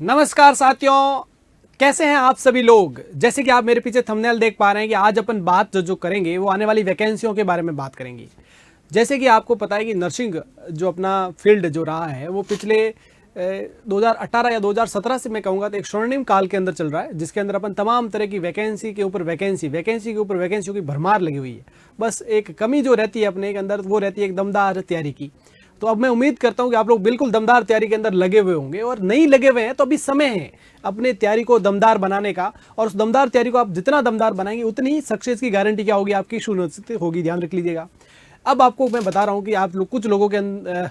नमस्कार साथियों, कैसे हैं आप सभी लोग। जैसे कि आप मेरे पीछे थंबनेल देख पा रहे हैं कि आज अपन बात जो करेंगे वो आने वाली वैकेंसियों के बारे में बात करेंगे। जैसे कि आपको पता है कि नर्सिंग जो अपना फील्ड जो रहा है वो पिछले 2018 या 2017 से मैं कहूँगा तो एक स्वर्णिम काल के अंदर चल रहा है, जिसके अंदर अपन तमाम तरह की वैकेंसी के ऊपर वैकेंसी के ऊपर वैकेंसियों की भरमार लगी हुई है। बस एक कमी जो रहती है अपने के अंदर वो रहती है एक दमदार तैयारी की। तो अब मैं उम्मीद करता हूं कि आप लोग बिल्कुल दमदार तैयारी के अंदर लगे हुए होंगे, और नहीं लगे हुए हैं तो अभी समय है अपने तैयारी को दमदार बनाने का। और उस दमदार तैयारी को आप जितना दमदार बनाएंगे उतनी ही सक्सेस की गारंटी क्या होगी, आपकी सुनिश्चित होगी। ध्यान रख लीजिएगा। अब आपको मैं बता रहा हूं कि आप लोग कुछ लोगों के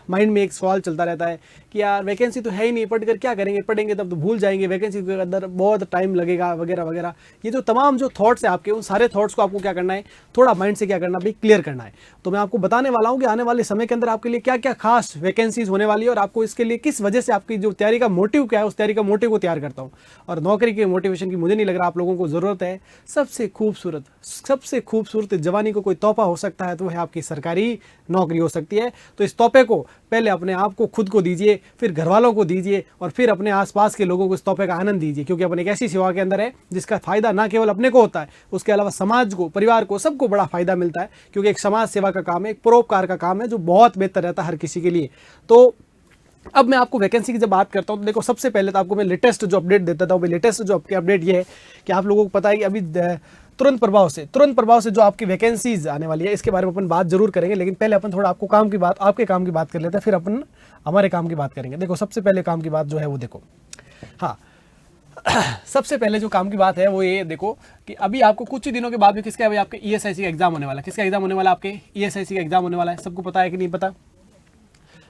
माइंड में एक सवाल चलता रहता है कि यार वैकेंसी तो है ही नहीं, पढ़ कर क्या करेंगे, पढ़ेंगे तब तो भूल जाएंगे, वैकेंसी के अंदर बहुत टाइम लगेगा वगैरह वगैरह। ये जो तमाम जो थॉट्स है आपके, उन सारे थॉट्स को आपको क्या करना है, थोड़ा माइंड से क्या करना है, क्लियर करना है। तो मैं आपको बताने वाला हूं कि आने वाले समय के अंदर आपके लिए क्या क्या खास वैकेंसीज होने वाली है, और आपको इसके लिए किस वजह से आपकी जो तैयारी का मोटिव क्या है, उस तैयारी का मोटिव को तैयार करता हूँ। और नौकरी के मोटिवेशन की मुझे नहीं लग रहा आप लोगों को जरूरत है। सबसे खूबसूरत जवानी को कोई तोहफा हो सकता है तो वह आपकी सरकारी नौकरी हो सकती है। तो इस तोहफे को पहले अपने आप को, खुद को दीजिए, फिर घर वालों को दीजिए, और फिर अपने आसपास के लोगों को इस तोहफे का आनंद दीजिए। क्योंकि अपन एक ऐसी सेवा के अंदर है जिसका फायदा ना केवल अपने को होता है, उसके अलावा समाज को, परिवार को, सबको बड़ा फायदा मिलता है। क्योंकि एक समाज सेवा का काम है, एक परोपकार का काम है, जो बहुत बेहतर रहता है हर किसी के लिए। तो अब मैं आपको वैकेंसी की जब बात करता हूं तो देखो, सबसे पहले तो आपको मैं लेटेस्ट जो अपडेट देता था, लेटेस्ट जो आपके अपडेट ये है कि आप लोगों को पता है कि अभी तुरंत प्रभाव से जो आपकी वैकेंसीज आने वाली है, इसके बारे में अपन बात जरूर करेंगे। लेकिन पहले अपन थोड़ा आपके काम की बात कर लेते हैं, फिर अपन हमारे काम की बात करेंगे। देखो, सबसे पहले काम की बात जो है वो देखो, हाँ, सबसे पहले जो काम की बात है वो ये देखो कि अभी आपको कुछ ही दिनों के बाद में किसका, अभी आपके ईएसआईसी का एग्जाम होने वाला है। किसका एग्जाम होने वाला है? आपके ईएसआईसी का एग्जाम होने वाला है। सबको पता है कि नहीं पता?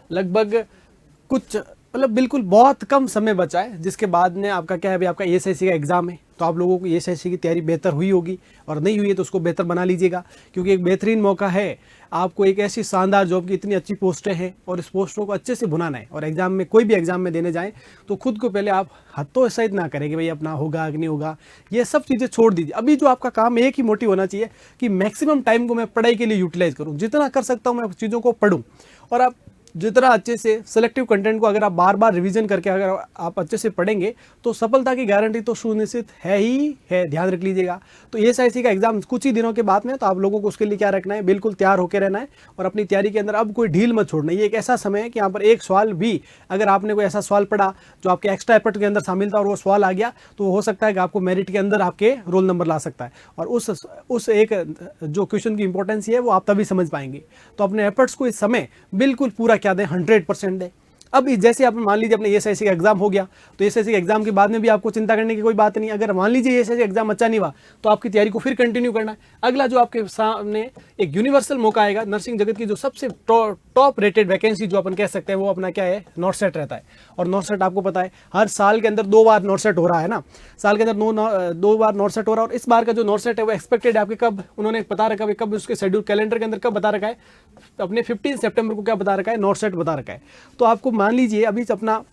लगभग कुछ मतलब बिल्कुल बहुत कम समय बचा है, जिसके बाद में आपका क्या है, अभी आपका ईएसआईसी का एग्जाम है। तो आप लोगों को ईएसआईसी की तैयारी बेहतर हुई होगी, और नहीं हुई है तो उसको बेहतर बना लीजिएगा। क्योंकि एक बेहतरीन मौका है आपको, एक ऐसी शानदार जॉब की, इतनी अच्छी पोस्टें हैं, और इस पोस्टों को अच्छे से भुनाना है। और एग्जाम में, कोई भी एग्जाम में देने जाएं तो खुद को पहले आप हतोत्साहित ना करें कि भाई अपना होगा कि नहीं होगा, ये सब चीज़ें छोड़ दीजिए। अभी जो आपका काम एक ही मोटिव होना चाहिए कि मैक्सिमम टाइम को मैं पढ़ाई के लिए यूटिलाइज करूँ, जितना कर सकता हूँ मैं चीज़ों को पढ़ूँ। और आप जितना अच्छे से सेलेक्टिव कंटेंट को अगर आप बार बार रिवीजन करके अगर आप अच्छे से पढ़ेंगे तो सफलता की गारंटी तो सुनिश्चित है ही है। ध्यान रख लीजिएगा। तो ईएसआईसी का एग्जाम कुछ ही दिनों के बाद में, तो आप लोगों को उसके लिए क्या रखना है, बिल्कुल तैयार होकर रहना है, और अपनी तैयारी के अंदर अब कोई ढील मत छोड़ना। ये एक ऐसा समय है कि यहाँ पर एक सवाल भी, अगर आपने कोई ऐसा सवाल पढ़ा जो आपके एक्स्ट्रा एफर्ट के अंदर शामिल था और वो सवाल आ गया, तो हो सकता है कि आपको मेरिट के अंदर आपके रोल नंबर ला सकता है। और उस एक जो क्वेश्चन की इंपॉर्टेंस है वो आप तभी समझ पाएंगे। तो अपने एफर्ट्स को इस समय बिल्कुल पूरा क्या दें, 100% दें। अब जैसे आप मान लीजिए अपने ईएसआईसी का एग्जाम हो गया, तो ईएसआईसी के एग्जाम के बाद में भी आपको चिंता करने की कोई बात नहीं। अगर मान लीजिए ईएसआईसी एग्जाम अच्छा नहीं हुआ तो आपकी तैयारी को फिर कंटिन्यू करना है। अगला जो आपके सामने एक यूनिवर्सल मौका आएगा, नर्सिंग जगत की जो सबसे टॉप रेटेड वैकेंसी जो अपन कह सकते हैं वो अपना क्या है, नॉर्सेट रहता है। और नॉर्सेट आपको पता है हर साल के अंदर 2 बार नॉर्सेट हो रहा है ना, साल के अंदर 2 बार नॉर्सेट हो रहा है। और इस बार का जो नॉर्सेट है वो एक्सपेक्टेड है आपके कब, उन्होंने बता रखा है कब, उसके शेड्यूल कैलेंडर के अंदर कब बता रखा है, अपने 15 सितंबर को क्या बता रखा है, नॉर्सेट बता रखा है। तो आपको मान लीजिए अभी अपना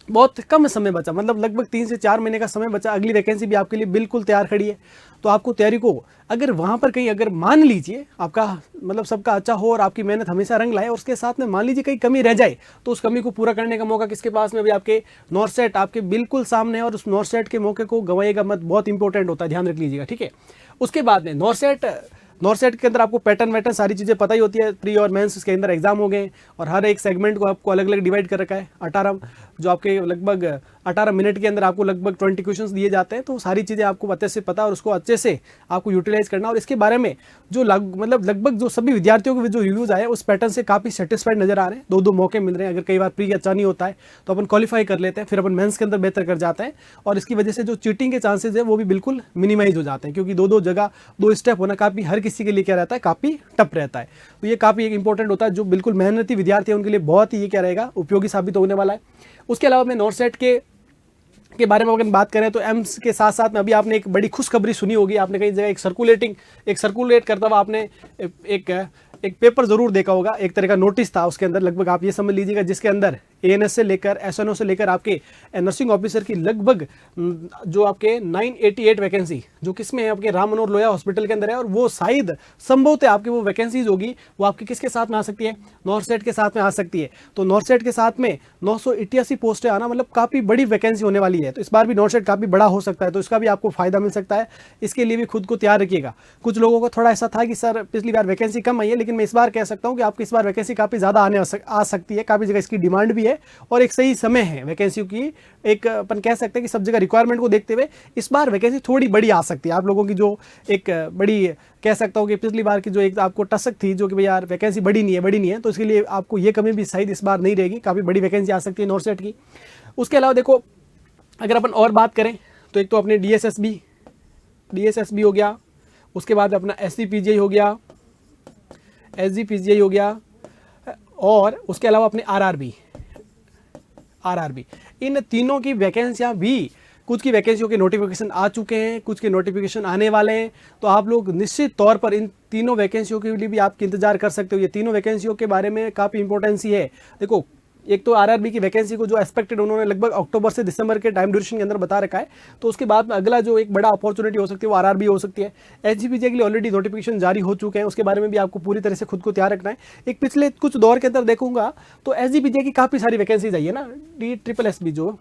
बहुत कम समय बचा, मतलब लगभग 3 से 4 महीने का समय बचा, अगली वैकेंसी भी आपके लिए बिल्कुल तैयार खड़ी है। तो आपको तैयारी को, अगर वहाँ पर कहीं, अगर मान लीजिए आपका मतलब सबका अच्छा हो और आपकी मेहनत हमेशा रंग लाए, और उसके साथ में मान लीजिए कहीं कमी रह जाए, तो उस कमी को पूरा करने का मौका किसके पास में, अभी आपके नॉर्सेट आपके बिल्कुल सामने है। और उस नॉर्सेट के मौके को गंवाइएगा मत, बहुत इंपॉर्टेंट होता है, ध्यान रख लीजिएगा, ठीक है। उसके बाद में नॉर्सेट के अंदर आपको पैटर्न सारी चीज़ें पता ही होती है। प्री और मेंस के अंदर एग्जाम हो गए, और हर एक सेगमेंट को आपको अलग अलग डिवाइड कर रखा है। 18 जो आपके लगभग 18 मिनट के अंदर आपको लगभग 20 क्वेश्चंस दिए जाते हैं। तो सारी चीज़ें आपको अच्छे से पता, और उसको अच्छे से आपको यूटिलाइज करना। और इसके बारे में जो मतलब लगभग जो सभी विद्यार्थियों के जो रिव्यूज आए उस पैटर्न से काफ़ी सेटिस्फाइड नजर आ रहे हैं। 2 मौके मिल रहे हैं। अगर कई बार प्री अच्छा नहीं होता है तो अपन क्वालिफाई कर लेते हैं, फिर अपन मेंस के अंदर बेहतर कर जाते हैं, और इसकी वजह से जो चीटिंग के चांसेस है वो भी बिल्कुल मिनिमाइज हो जाते हैं। क्योंकि 2 जगह 2 स्टेप होना काफ़ी हर किसी के लिए क्या रहता है, काफ़ी टफ रहता है। तो ये काफ़ी एक इंपॉर्टेंट होता है, जो बिल्कुल मेहनती विद्यार्थी है उनके लिए बहुत ही ये क्या रहेगा, उपयोगी साबित होने वाला है। उसके अलावा मैं नॉर्सेट के बारे में अगर बात करें तो एम्स के साथ साथ में अभी आपने एक बड़ी खुशखबरी सुनी होगी। आपने कई जगह एक सर्कुलेट करता हुआ आपने एक एक पेपर जरूर देखा होगा, एक तरह का नोटिस था उसके अंदर, लगभग आप ये समझ लीजिएगा, जिसके अंदर एएनएस से लेकर एसएनओ से लेकर आपके नर्सिंग ऑफिसर की लगभग जो आपके 988 वैकेंसी जो किसमें है, आपके राम मनोहर लोहिया हॉस्पिटल के अंदर है। और वो शायद संभवतः आपकी वो वैकेंसीज होगी वो आपके किसके साथ में आ सकती है, नॉर्सेट के साथ में आ सकती है। तो नॉर्सेट के साथ में 988 पोस्टें आना मतलब काफ़ी बड़ी वैकेंसी होने वाली है। तो इस बार भी नॉर्सेट काफ़ी बड़ा हो सकता है, तो इसका भी आपको फायदा मिल सकता है। इसके लिए भी खुद को तैयार रखिएगा। कुछ लोगों को थोड़ा ऐसा था कि सर पिछली बार वैकेंसी कम आई है, लेकिन मैं इस बार कह सकता हूं कि आपकी इस बार वैकेंसी काफ़ी ज़्यादा आ सकती है। काफ़ी जगह इसकी डिमांड भी है और एक सही समय है वैकेंसी की। एक अपन कह सकते हैं कि सब जगह रिक्वायरमेंट को देखते हुए इस बार वैकेंसी थोड़ी बड़ी आ सकती है। आप लोगों की जो एक बड़ी कह सकता हूँ कि पिछली बार की जो एक आपको टसक थी जो कि भाई यार वैकेंसी बड़ी नहीं है, तो इसके लिए आपको ये कमी भी शायद इस बार नहीं रहेगी। काफ़ी बड़ी वैकेंसी आ सकती है नॉर्सेट की। उसके अलावा देखो, अगर अपन और बात करें तो एक तो अपने डीएसएसबी हो गया, उसके बाद अपना एसजीपीजीआई हो गया, हो गया, और उसके अलावा अपने आरआरबी। इन तीनों की वैकेंसियां भी, कुछ की वैकेंसियों के नोटिफिकेशन आ चुके हैं, कुछ के नोटिफिकेशन आने वाले हैं। तो आप लोग निश्चित तौर पर इन तीनों वैकेंसियों के लिए भी आप इंतजार कर सकते हो। ये तीनों वैकेंसियों के बारे में काफ़ी इंपॉर्टेंस ही है। देखो, एक तो आरआरबी की वैकेंसी को जो एक्सपेक्टेड उन्होंने लगभग अक्टूबर से दिसंबर के टाइम ड्यूरेशन के अंदर बता रखा है। तो उसके बाद में अगला जो एक बड़ा अपॉर्चुनिटी हो सकती है वो आरआरबी हो सकती है। एसजीपीजे के लिए ऑलरेडी नोटिफिकेशन जारी हो चुके हैं, उसके बारे में भी आपको पूरी तरह से खुद को तैयार रखना है। एक पिछले कुछ दौर के अंदर देखूंगा तो एसजीपीजे की काफ़ी सारी वैकेंसीज आई है ना, DSSB जो,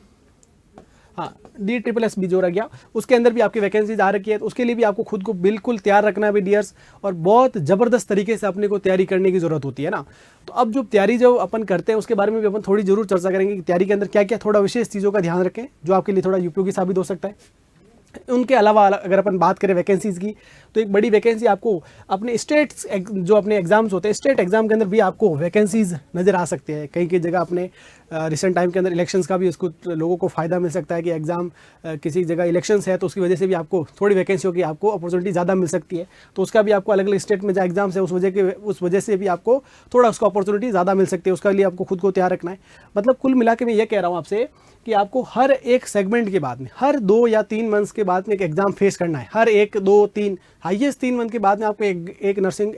हाँ DSSB जो रह गया, उसके अंदर भी आपकी वैकेंसीज आ रखी है। तो उसके लिए भी आपको खुद को बिल्कुल तैयार रखना है भाई डियर्स, और बहुत ज़बरदस्त तरीके से अपने को तैयारी करने की ज़रूरत होती है ना। तो अब जो तैयारी जो अपन करते हैं उसके बारे में भी अपन थोड़ी जरूर चर्चा करेंगे कि तैयारी के अंदर क्या क्या थोड़ा विशेष चीज़ों का ध्यान रखें जो आपके लिए थोड़ा उपयोगी साबित हो सकता है। उनके अलावा अगर अपन बात करें वैकेंसीज की, तो एक बड़ी वैकेंसी आपको अपने स्टेट्स जो अपने एग्जाम्स होते हैं, स्टेट एग्जाम के अंदर भी आपको वैकेंसीज नज़र आ सकते हैं। कई कई जगह अपने रिसेंट टाइम के अंदर इलेक्शंस का भी उसको लोगों को फ़ायदा मिल सकता है कि एग्ज़ाम किसी जगह इलेक्शंस है तो उसकी वजह से भी आपको थोड़ी वैकेंसियों की आपको अपॉर्चुनिटी ज़्यादा मिल सकती है। तो उसका भी आपको अलग अलग स्टेट में जहाँ एग्जाम्स है उस वजह से भी आपको थोड़ा उसका अपॉर्चुनिटी ज़्यादा मिल सकती है। उसके लिए आपको खुद को तैयार रखना है। मतलब कुल मिला के मैं ये कह रहा हूँ आपसे कि आपको हर एक सेगमेंट के बाद में, हर 2 या 3 मंथ्स के बाद में एक एग्जाम फेस करना है। हर 1, 2, 3 हाईएस्ट 3 मंथ के बाद में आपको एक नर्सिंग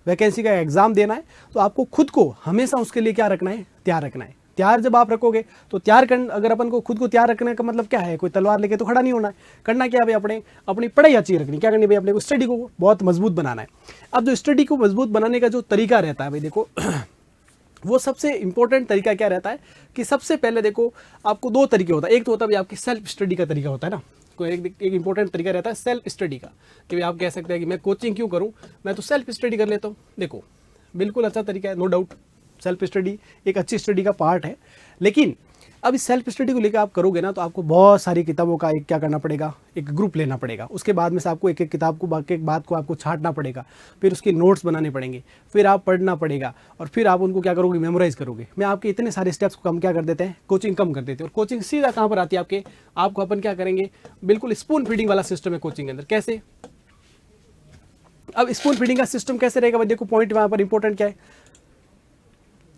वैकेंसी का एग्जाम देना है। तो आपको खुद को हमेशा उसके लिए क्या रखना है, तैयार रखना है। तैयार जब आप रखोगे तो अगर अपन को खुद को तैयार रखने का मतलब क्या है, कोई तलवार लेके तो खड़ा नहीं होना है। करना क्या है भाई, अपनी पढ़ाई अच्छी रखनी, क्या करनी भाई, अपने को स्टडी को बहुत मजबूत बनाना है। अब जो स्टडी को मजबूत बनाने का जो तरीका रहता है भाई, देखो वो सबसे इंपॉर्टेंट तरीका क्या रहता है कि सबसे पहले देखो आपको 2 तरीके होता है। एक तो होता है आपकी सेल्फ स्टडी का तरीका होता है ना, कोई एक इंपॉर्टेंट तरीका रहता है सेल्फ स्टडी का, कि भाई आप कह सकते हैं कि मैं कोचिंग क्यों करूं, मैं तो सेल्फ स्टडी कर लेता हूं। देखो बिल्कुल अच्छा तरीका है, नो डाउट सेल्फ स्टडी एक अच्छी स्टडी का पार्ट है। लेकिन अब इस सेल्फ स्टडी को लेकर आप करोगे ना तो आपको बहुत सारी किताबों का एक क्या करना पड़ेगा, एक ग्रुप लेना पड़ेगा। उसके बाद में से आपको एक एक किताब को एक बात को आपको छांटना पड़ेगा, फिर उसके नोट्स बनाने पड़ेंगे, फिर आप पढ़ना पड़ेगा और फिर आप उनको क्या करोगे, मेमोराइज करोगे। मैं आपके इतने सारे स्टेप्स को कम क्या कर देते हैं, कोचिंग कम कर देते हैं। और कोचिंग सीधा कहाँ पर आती है आपको अपन क्या करेंगे, बिल्कुल स्पून फीडिंग वाला सिस्टम है कोचिंग के अंदर। कैसे, अब स्पून फीडिंग का सिस्टम कैसे रहेगा, देखो पॉइंट वहाँ पर इंपॉर्टेंट क्या है,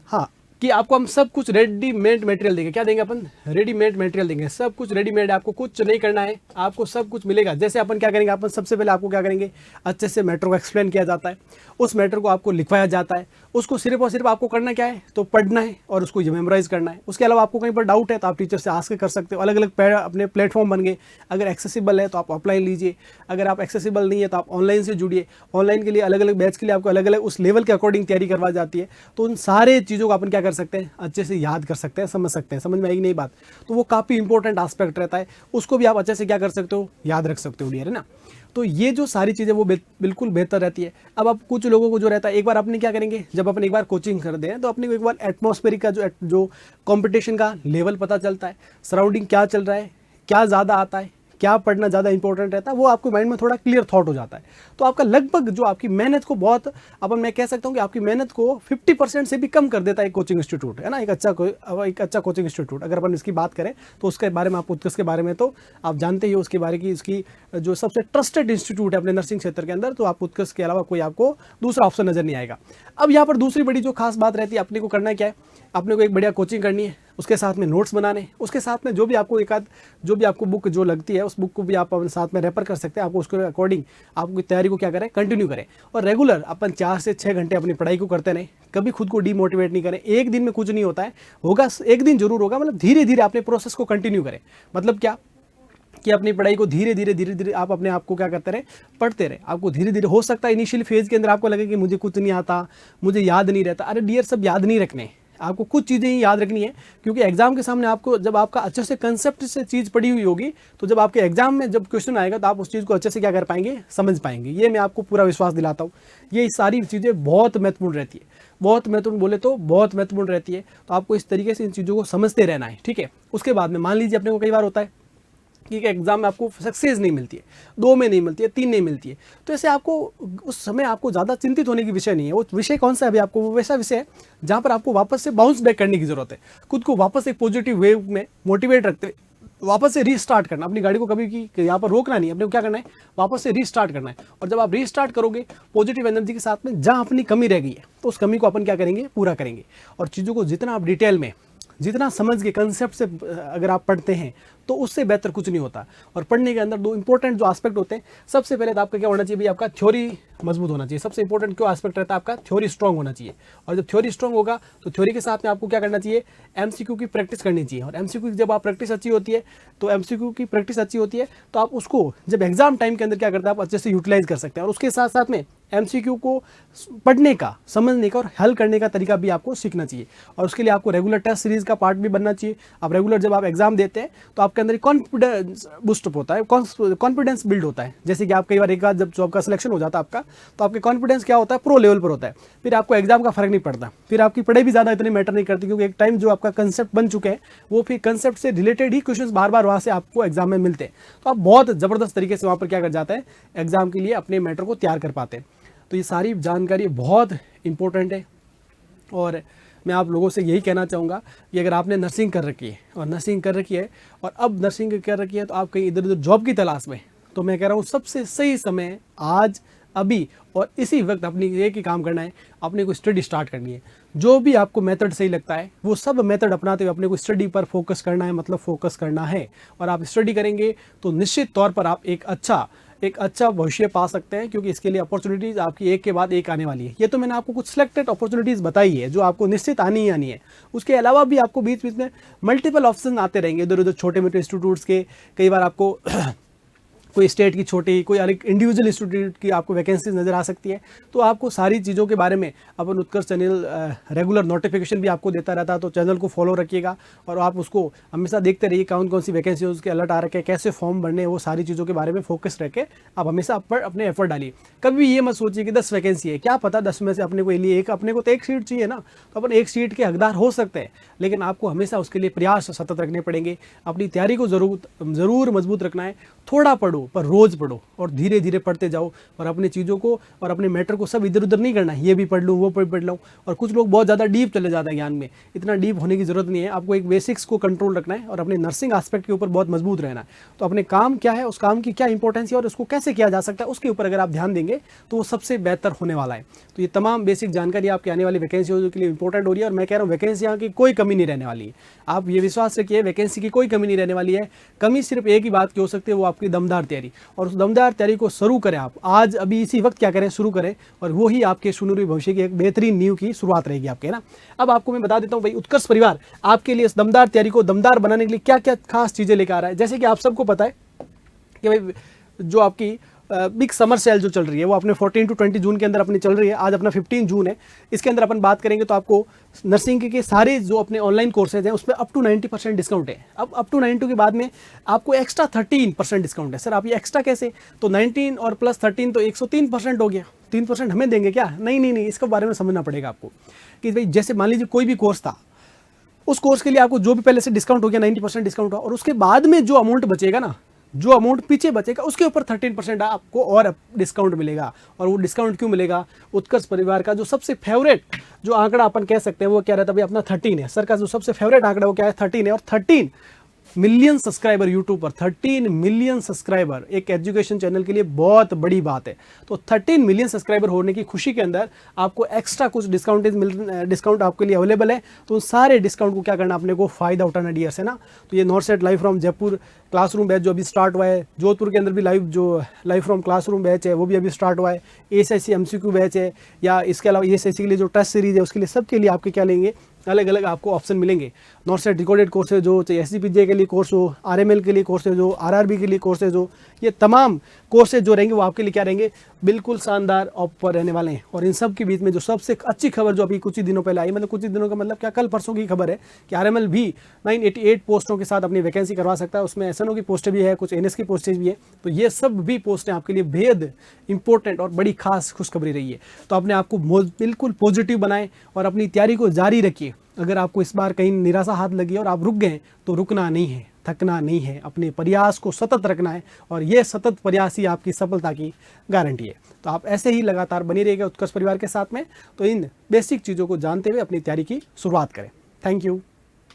हाँ कि आपको हम सब कुछ रेडीमेड मटेरियल देंगे। क्या देंगे अपन, रेडीमेड मटेरियल देंगे, सब कुछ रेडीमेड, आपको कुछ नहीं करना है, आपको सब कुछ मिलेगा। जैसे अपन क्या करेंगे, अपन सबसे पहले आपको क्या करेंगे, अच्छे से मैटर को एक्सप्लेन किया जाता है, उस मैटर को आपको लिखवाया जाता है, उसको सिर्फ और सिर्फ आपको करना क्या है, तो पढ़ना है और उसको मेमोराइज करना है। उसके अलावा आपको कहीं पर डाउट है तो आप टीचर से आस्क कर सकते हो। अलग अलग अपने प्लेटफॉर्म बन गए, अगर एक्सेसिबल है तो आप ऑफलाइन लीजिए, अगर आप एक्सेसिबल नहीं है तो आप ऑनलाइन से जुड़िए। ऑनलाइन के लिए अलग अलग बैच के लिए आपको अलग अलग उस लेवल के अकॉर्डिंग तैयारी करवा जाती है। तो उन सारे चीज़ों को अपन क्या कर सकते हैं, अच्छे से याद कर सकते हैं, समझ सकते हैं। समझ में आएगी नहीं बात, तो वो काफ़ी इंपॉर्टेंट एस्पेक्ट रहता है, उसको भी आप अच्छे से क्या कर सकते हो, याद रख सकते हो डियर, है ना। तो ये जो सारी चीज़ें वो बिल्कुल बेहतर रहती है। अब आप कुछ लोगों को जो रहता है, एक बार अपने क्या करेंगे, जब अपन एक बार कोचिंग कर दें तो अपने को एक बार एटमॉस्फेरिक का जो कंपटीशन का लेवल पता चलता है, सराउंडिंग क्या चल रहा है, क्या ज़्यादा आता है, क्या पढ़ना ज़्यादा इंपॉर्टेंट रहता है, वो आपके माइंड में थोड़ा क्लियर थॉट हो जाता है। तो आपका लगभग जो आपकी मेहनत को बहुत मैं कह सकता हूँ कि आपकी मेहनत को 50% से भी कम कर देता है एक कोचिंग इंस्टीट्यूट, है ना। एक अच्छा कोचिंग इंस्टीट्यूट अगर अपन इसकी बात करें तो उसके बारे में आप उत्कर्ष के बारे में तो आप जानते ही हो, उसके बारे की उसकी जो सबसे ट्रस्टेड इंस्टीट्यूट है अपने नर्सिंग क्षेत्र के अंदर, तो आप उत्कर्ष के अलावा कोई आपको दूसरा ऑप्शन नजर नहीं आएगा। अब यहाँ पर दूसरी बड़ी जो खास बात रहती है, अपने को करना क्या है अपने को एक बढ़िया कोचिंग करनी है, उसके साथ में नोट्स बनाने, उसके साथ में जो भी आपको जो भी आपको बुक जो लगती है उस बुक को भी आप अपने साथ में रेफर कर सकते हैं। आपको उसके अकॉर्डिंग आपकी तैयारी को क्या करें, कंटिन्यू करें। और रेगुलर अपन 4 से 6 घंटे अपनी पढ़ाई को करते रहें, कभी खुद को डीमोटिवेट नहीं करें। एक दिन में कुछ नहीं होता है, होगा एक दिन जरूर होगा, मतलब धीरे धीरे अपने प्रोसेस को कंटिन्यू करें। मतलब क्या कि अपनी पढ़ाई को धीरे धीरे आप अपने आप को क्या करते रहे, पढ़ते रहे। आपको धीरे धीरे हो सकता है इनिशियल फेज के अंदर आपको लगे कि मुझे कुछ नहीं आता, मुझे याद नहीं रहता। अरे डियर, सब याद नहीं रखने, आपको कुछ चीज़ें ही याद रखनी है, क्योंकि एग्जाम के सामने आपको जब आपका अच्छे से कंसेप्ट से चीज़ पढ़ी हुई होगी, तो जब आपके एग्जाम में जब क्वेश्चन आएगा तो आप उस चीज़ को अच्छे से क्या कर पाएंगे, समझ पाएंगे। ये मैं आपको पूरा विश्वास दिलाता हूँ। ये सारी चीज़ें बहुत महत्वपूर्ण रहती है, बहुत महत्वपूर्ण, बोले तो बहुत महत्वपूर्ण रहती है। तो आपको इस तरीके से इन चीज़ों को समझते रहना है, ठीक है। उसके बाद में मान लीजिए अपने को कई बार होता है कि एग्जाम में आपको सक्सेस नहीं मिलती है, 2 में नहीं मिलती है, 3 नहीं मिलती है, तो ऐसे आपको उस समय आपको ज़्यादा चिंतित होने की विषय नहीं है। वो विषय कौन सा है अभी आपको, वो वैसा विषय है जहाँ पर आपको वापस से बाउंस बैक करने की जरूरत है, खुद को वापस एक पॉजिटिव वेव में मोटिवेट रखते हुए वापस से रीस्टार्ट करना। अपनी गाड़ी को कभी की यहाँ पर रोकना नहीं, अपने को क्या करना है, वापस से रीस्टार्ट करना है। और जब आप रीस्टार्ट करोगे पॉजिटिव एनर्जी के साथ में, जहाँ अपनी कमी रह गई है तो उस कमी को अपन क्या करेंगे, पूरा करेंगे। और चीज़ों को जितना आप डिटेल में, जितना समझ के कंसेप्ट से अगर आप पढ़ते हैं तो उससे बेहतर कुछ नहीं होता। और पढ़ने के अंदर 2 इंपॉर्टेंट जो एस्पेक्ट होते हैं, सबसे पहले तो आपका क्या होना चाहिए भाई, आपका थ्योरी मजबूत होना चाहिए। सबसे इंपॉर्टेंट क्यों एस्पेक्ट रहता है, आपका थ्योरी स्ट्रांग होना चाहिए। और जब थ्योरी स्ट्रांग होगा तो थ्योरी के साथ में आपको क्या करना चाहिए, एमसीक्यू की प्रैक्टिस करनी चाहिए। और एमसीक्यू की जब आप प्रैक्टिस अच्छी होती है, तो एमसीक्यू की प्रैक्टिस अच्छी होती है तो आप उसको जब एग्जाम टाइम के अंदर क्या करते हैं, आप अच्छे से यूटिलाइज कर सकते हैं। और उसके साथ साथ में एमसीक्यू को पढ़ने का, समझने का और हल करने का तरीका भी आपको सीखना चाहिए। और उसके लिए आपको रेगुलर टेस्ट सीरीज का पार्ट भी बनना चाहिए। आप रेगुलर जब आप एग्जाम देते हैं तो आपके अंदर कॉन्फिडेंस बूस्टअप होता है, कॉन्फिडेंस बिल्ड होता है। जैसे कि आप कई बार एक बार जब जॉब का सिलेक्शन हो जाता है आपका, तो आपके कॉन्फिडेंस क्या होता है, प्रो लेवल पर होता है। फिर आपको एग्जाम का फर्क नहीं पड़ता, फिर आपकी पढ़ाई भी ज़्यादा इतनी मैटर नहीं करती, क्योंकि एक टाइम जो आपका कंसेप्ट बन चुके हैं वो फिर कंसेप्ट से रिलेटेड ही क्वेश्चन बार बार वहाँ से आपको एग्जाम में मिलते हैं। तो आप बहुत ज़बरदस्त तरीके से वहाँ पर क्या कर जाते हैं, एग्जाम के लिए अपने मैटर को तैयार कर पाते हैं। तो ये सारी जानकारी बहुत इंपॉर्टेंट है। और मैं आप लोगों से यही कहना चाहूँगा कि अगर आपने नर्सिंग कर रखी है और नर्सिंग कर रखी है और अब नर्सिंग कर रखी है तो आप कहीं इधर उधर जॉब की तलाश में, तो मैं कह रहा हूँ सबसे सही समय आज, अभी और इसी वक्त अपनी एक ही काम करना है, अपने को स्टडी स्टार्ट करनी है। जो भी आपको मेथड सही लगता है वो सब मेथड अपनाते हुए अपने को स्टडी पर फोकस करना है, मतलब फोकस करना है। और आप स्टडी करेंगे तो निश्चित तौर पर आप एक अच्छा भविष्य पा सकते हैं, क्योंकि इसके लिए अपॉर्चुनिटीज़ आपकी एक के बाद एक आने वाली है। ये तो मैंने आपको कुछ सिलेक्टेड अपॉर्चुनिटीज़ बताई है जो आपको निश्चित आनी ही आनी है। उसके अलावा भी आपको बीच बीच में मल्टीपल ऑप्शन आते रहेंगे इधर उधर, छोटे मोटे इंस्टीट्यूट्स के। कई बार आपको कोई स्टेट की छोटी, कोई अलग इंडिविजुअल इंस्टीट्यूट की आपको वैकेंसीज नज़र आ सकती है। तो आपको सारी चीज़ों के बारे में अपन उत्कर्ष चैनल रेगुलर नोटिफिकेशन भी आपको देता रहता है, तो चैनल को फॉलो रखिएगा और आप उसको हमेशा देखते रहिए कौन कौन सी वैकेंसी है, उसके अलर्ट आ रखे हैं, कैसे फॉर्म भरने हैं, वो सारी चीज़ों के बारे में फोकस रख के आप हमेशा पर अपने एफर्ट डालिए। कभी ये मत सोचिए कि 10 वैकेंसी है, क्या पता 10 में से अपने को लिए एक, अपने को तो एक सीट चाहिए ना, तो अपन एक सीट के हकदार हो सकते हैं। लेकिन आपको हमेशा उसके लिए प्रयास सतत रखने पड़ेंगे। अपनी तैयारी को ज़रूर मजबूत रखना है। थोड़ा पढ़ो पर रोज़ पढ़ो और धीरे धीरे पढ़ते जाओ। और अपनी चीज़ों को और अपने मैटर को सब इधर उधर नहीं करना है, ये भी पढ़ लूँ वो पढ़ लूँ। और कुछ लोग बहुत ज़्यादा डीप चले जाते हैं ज्ञान में, इतना डीप होने की ज़रूरत नहीं है। आपको एक बेसिक्स को कंट्रोल रखना है और अपने नर्सिंग एस्पेक्ट के ऊपर बहुत मजबूत रहना है। तो अपने काम क्या है, उस काम की क्या इंपॉर्टेंस है और उसको कैसे किया जा सकता है, उसके ऊपर अगर आप ध्यान देंगे तो वो सबसे बेहतर होने वाला है। तो ये तमाम बेसिक जानकारी आपकी आने वाली वैकेंसी के लिए इंपॉर्टेंट हो रही है। और मैं कह रहा हूँ वैकेंसियों की कोई कमी नहीं रहने वाली है। आप ये विश्वास रखिए, वैकेंसी की कोई कमी नहीं रहने वाली है। कमी सिर्फ एक ही बात की हो सकती है, वो आपकी दमदार तैयारी। और उस दमदार तैयारी को शुरू करें आप आज, अभी इसी वक्त क्या करें, शुरू करें। और वो ही आपके सुनहरे भविष्य की एक बेहतरीन नींव की शुरुआत रहेगी आपके, है ना। अब आपको मैं बता देता हूँ भाई, उत्कर्ष परिवार आपके लिए इस दमदार तैयारी को दमदार बनाने के लिए क्या क्या खास चीज़ें लेकर आ रहा है। जैसे कि आप सबको पता है कि भाई जो आपकी बिग समर सेल जो चल रही है वो अपने 14 to 20 जून के अंदर अपनी चल रही है। आज अपना 15 जून है। इसके अंदर अपन बात करेंगे तो आपको नर्सिंग के सारे जो अपने ऑनलाइन कोर्सेज हैं उसमें अप टू 90% डिस्काउंट है। अब अप टू 90 के बाद में आपको एक्स्ट्रा 13% डिस्काउंट है। सर आप ये एक्स्ट्रा कैसे, तो 19 और प्लस 13 तो 103% हो गया। 3% हमें देंगे क्या, नहीं, इसके बारे में समझना पड़ेगा आपको कि भाई जैसे मान लीजिए कोई भी कोर्स था, उस कोर्स के लिए आपको जो भी पहले से डिस्काउंट हो गया 90% डिस्काउंट हुआ, और उसके बाद में जो अमाउंट बचेगा ना, जो अमाउंट पीछे बचेगा उसके ऊपर 13% आपको और डिस्काउंट मिलेगा। और वो डिस्काउंट क्यों मिलेगा, उत्कर्ष परिवार का जो सबसे फेवरेट जो आंकड़ा अपन कह सकते हैं वो क्या रहता है भाई, अपना 13 है। सर का जो सबसे फेवरेट आंकड़ा वो क्या है, 13 है। और 13 मिलियन सब्सक्राइबर यूट्यूब पर, 13 मिलियन सब्सक्राइबर एक एजुकेशन चैनल के लिए बहुत बड़ी बात है। तो 13 मिलियन सब्सक्राइबर होने की खुशी के अंदर आपको एक्स्ट्रा कुछ डिस्काउंट आपके लिए अवेलेबल है। तो उन सारे डिस्काउंट को क्या करना, अपने को फ़ायदा उठाना डियर से ना। तो ये north set live from Jaipur classroom batch जो अभी स्टार्ट हुआ है, जोधपुर के अंदर भी लाइव फ्रॉम क्लासरूम बैच है वो भी अभी स्टार्ट हुआ है, एएसआईसी एमसीक्यू बैच है, या इसके अलावा एएसआईसी के लिए जो टेस्ट सीरीज है उसके लिए, सबके लिए आपके क्या लेंगे, अलग अलग आपको ऑप्शन मिलेंगे। नॉर्थ सेट रिकॉर्डेड कोर्स है जो, चाहे एसजीपीजे के लिए कोर्स हो, आरएमएल के लिए कोर्स है जो, आरआरबी के लिए कोर्स है जो, ये तमाम कोर्सेज जो रहेंगे वो आपके लिए क्या रहेंगे, बिल्कुल शानदार ऑफर रहने वाले हैं। और इन सब के बीच में जो सबसे अच्छी खबर जो अभी कुछ ही दिनों पहले आई, मतलब कुछ ही दिनों का मतलब क्या, कल परसों की खबर है कि आरएमएल भी 988 पोस्टों के साथ अपनी वैकेंसी करवा सकता है। उसमें एसएनओ की पोस्टें भी है, कुछ एनएस की पोस्टें भी है। तो ये सब भी पोस्टें आपके लिए बेहद इंपॉर्टेंट और बड़ी खास खुशखबरी रही है। तो अपने आप को बिल्कुल पॉजिटिव बनाएं और अपनी तैयारी को जारी रखिए। अगर आपको इस बार कहीं निराशा हाथ लगी और आप रुक गए तो रुकना नहीं है, थकना नहीं है, अपने प्रयास को सतत रखना है, और ये सतत प्रयास ही आपकी सफलता की गारंटी है। तो आप ऐसे ही लगातार बनी रहिएगा उत्कर्ष परिवार के साथ में। तो इन बेसिक चीज़ों को जानते हुए अपनी तैयारी की शुरुआत करें। Thank you.